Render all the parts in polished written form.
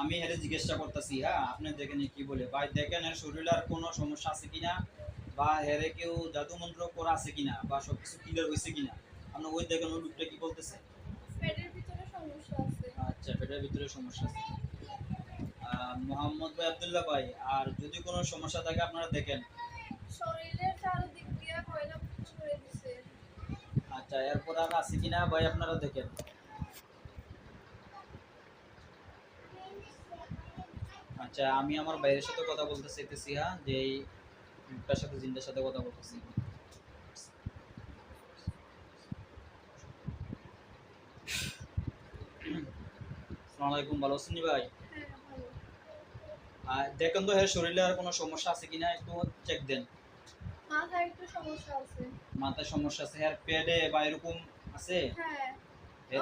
আমি হেরে জিজ্ঞাসা করতেছি, হ্যাঁ আপনি দেখেন কি বলে। ভাই দেখেন এর শরীরে আর কোনো সমস্যা আছে কিনা, বা হেরে কেউ জাদু মন্ত্র করা আছে কিনা, বা সবকিছু ক্লিয়ার হয়েছে কিনা। আপনি ওই দেখেন ওই লোকটা কি বলতেছে। পেটের ভিতরে সমস্যা আছে। আচ্ছা, পেটের ভিতরে সমস্যা আছে। মোহাম্মদ ভাই, আব্দুল্লাহ ভাই, আর যদি কোনো সমস্যা থাকে আপনারা দেখেন। শরীরের চারদিক দিয়ে কয়লা ছড়ে দিছে। আচ্ছা, এরপর আর আছে কিনা ভাই আপনারা দেখেন। আচ্ছা, আমি আমার বাইরের সাথে কথা বলতে চাইতেছি, হ্যাঁ, যে এই লোকটার সাথে, জিনটার সাথে কথা বলতেছি। আসসালামু আলাইকুম, ভালো আছেন ভাই? হ্যাঁ ভালো। দেখেন তো হ্যাঁ শরীরে আর কোনো সমস্যা আছে কিনা, একটু চেক দেন। মাথায় একটু সমস্যা আছে। মাথায় সমস্যা আছে, হ্যাঁ পেটে বা এরকম আছে? হ্যাঁ,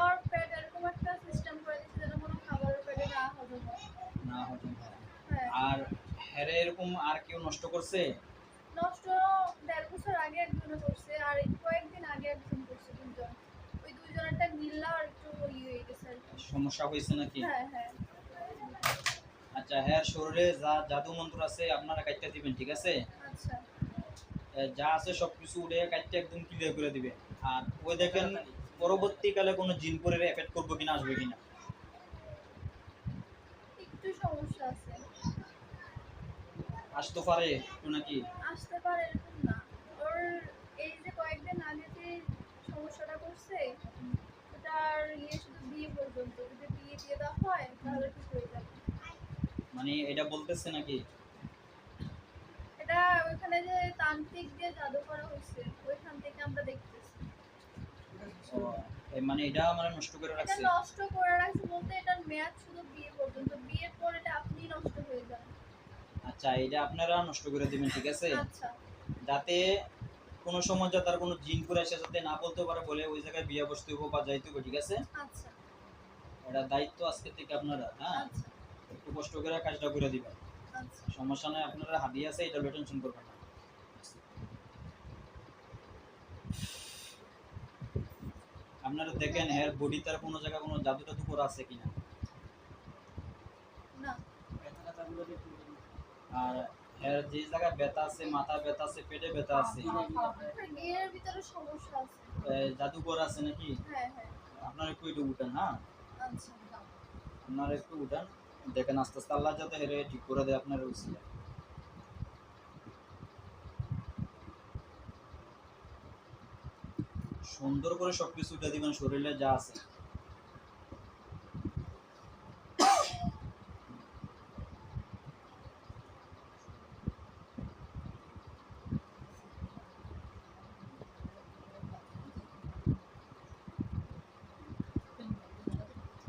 ওর পেট এরকম একটা সিস্টেম করে দিচ্ছে যেন কোনো খাবারের পেটে না হজম হয়। না হজম হয়। হ্যাঁ। আর হ্যাঁ এরকম আর কেউ নষ্ট করছে? নষ্ট ১.৫ বছর আগে একজনে করছে, আর কয়েকদিন আগে একজন করছে, দুজন। ওই দুজনেরটা মিললা আর একটু হয়ে গেছে আর কি। সমস্যা হয়েছে নাকি? হ্যাঁ হ্যাঁ। আচ্ছা, হ্যাঁ শরীরে যা জাদু মন্ত্র আছে আপনারা কাটতে দিবেন, ঠিক আছে? আচ্ছা। যা আছে সবকিছু উঠে কাটতে একদম ক্লিয়ার করে দিবেন। আর ওই দেখেন পরবর্তীকালে কোনো জিন পরের এফেক্ট করবো কিনা, আসবে কিনা। একটু সমস্যা আছে। আসতে পারে একটু নাকি? আসতে পারে এরকম না। ওর এই যে কয়েকদিন আগে যে সমস্যাটা করছে, ওটার শুধু বিয়ে পর্যন্ত। যদি বিয়ে দিয়ে দেওয়া হয় তাহলে ঠিক হয়ে যাবে। মানে এটা বলতেছে নাকি? এটা ওইখানে যে তান্ত্রিক দিয়ে জাদু করা হয়েছে, ওইখান থেকে আমরা দেখতেছি। মানে এটা মানে নষ্ট করে এটা রাখছে? নষ্ট করে রাখছে বলতে এটার মেয়াদ শুধু বিয়ে পর্যন্ত। বিয়ের পর এটা আপনি নষ্ট হয়ে যান। আচ্ছা, এটা আপনারা নষ্ট করে দিবেন, ঠিক আছে? আচ্ছা। যাতে কোনো সময় যাতে আর কোনো জিন করে এসে যাতে না বলতে পারে, বলে ওই জায়গায় বিয়ে বসতে হবো বা যাইতে হবে, ঠিক আছে? আচ্ছা। এটা দায়িত্ব আজকে থেকে আপনারা, হ্যাঁ আচ্ছা। একটু কষ্ট করে কাজটা করে দিবেন। আচ্ছা। সমস্যা নাই, আপনারা হাদিয়ে আছে, এটা টেনশন করবেন না। আপনারা দেখেন এর বডি তার কোনো জায়গায় কোনো জাদু টাদু করা আছে কিনা। না। আর এর যে জায়গায় ব্যথা আছে, মাথা ব্যথা আছে, পেটে ব্যথা আছে, বিয়ের ভিতরে সমস্যা আছে। জাদু করা আছে নাকি? হ্যাঁ হ্যাঁ। আপনারা একটু একটু উঠেন, হ্যাঁ আচ্ছা। আপনারা একটু উঠেন। দেখেন আস্তে আস্তে আল্লাহ যাতে হেরে ঠিক করে দেয় আপনার উসিলা। সুন্দর করে সবকিছু উঠে দিবেন শরীরে যা আছে।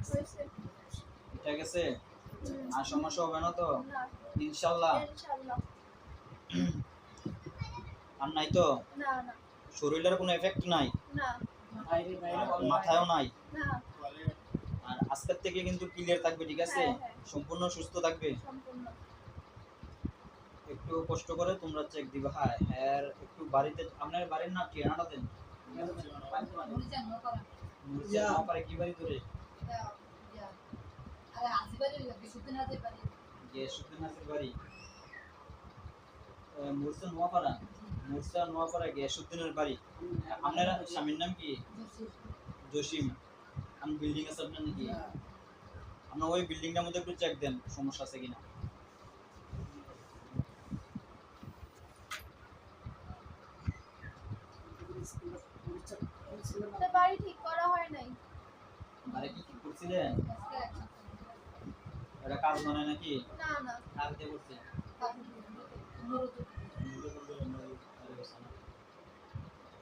হয়েছে। ঠিক আছে, আর সমস্যা হবে না তো? না। ইনশাল্লাহ। ইনশাআল্লাহ। আর নাই তো? না না। শরীরের কোনো এফেক্ট নাই? না। মাথায়ও নাই? না। আর আজকের থেকে কিন্তু ক্লিয়ার থাকবে, ঠিক আছে? হ্যাঁ, হ্যাঁ। সম্পূর্ণ সুস্থ থাকবে। সম্পূর্ণ। একটু কষ্ট করে তোমরা চেক দিবা। হ্যাঁ আর একটু বাড়িতে, আপনার বাড়ির নাম ঠিকানাটা দেন। পারে কি বাড়ি ধরে? গিয়াসুদ্দিনের বাড়ি মুরসা নোয়াপাড়া। মুরসা নোয়াপাড়া গিয়াসুদ্দিনের বাড়ি। আপনার স্বামীর নাম কি? জসিম। আমি বিল্ডিং আছে আপনার নাকি? আপনার ওই বিল্ডিংটার মধ্যে একটু চেক দেন সমস্যা আছে কিনা। বাড়ি ঠিক করা হয় নাই। বাড়ি কি ঠিক করছিলেন? এটা কাজ মানে নাকি? না না। কাজ দিয়ে করছে?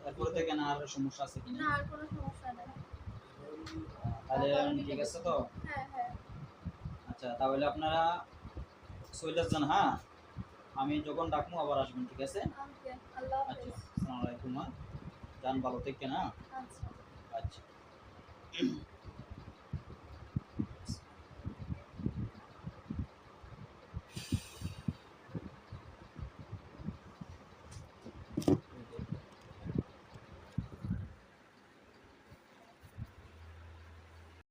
এরপরে থেকে না আর সমস্যা আছে কিনা? না, আর কোনো সমস্যা নেই। তাহলে ঠিক আছে তো? হ্যাঁ হ্যাঁ। আচ্ছা, তাহলে আপনারা চলে যান, হ্যাঁ আমি যখন ডাকবো আবার আসবেন, ঠিক আছে? ওকে, আল্লাহ আচ্ছা, হাফেজ। আসসালামু আলাইকুম। যান ভালো থেকে না। আচ্ছা। আচ্ছা।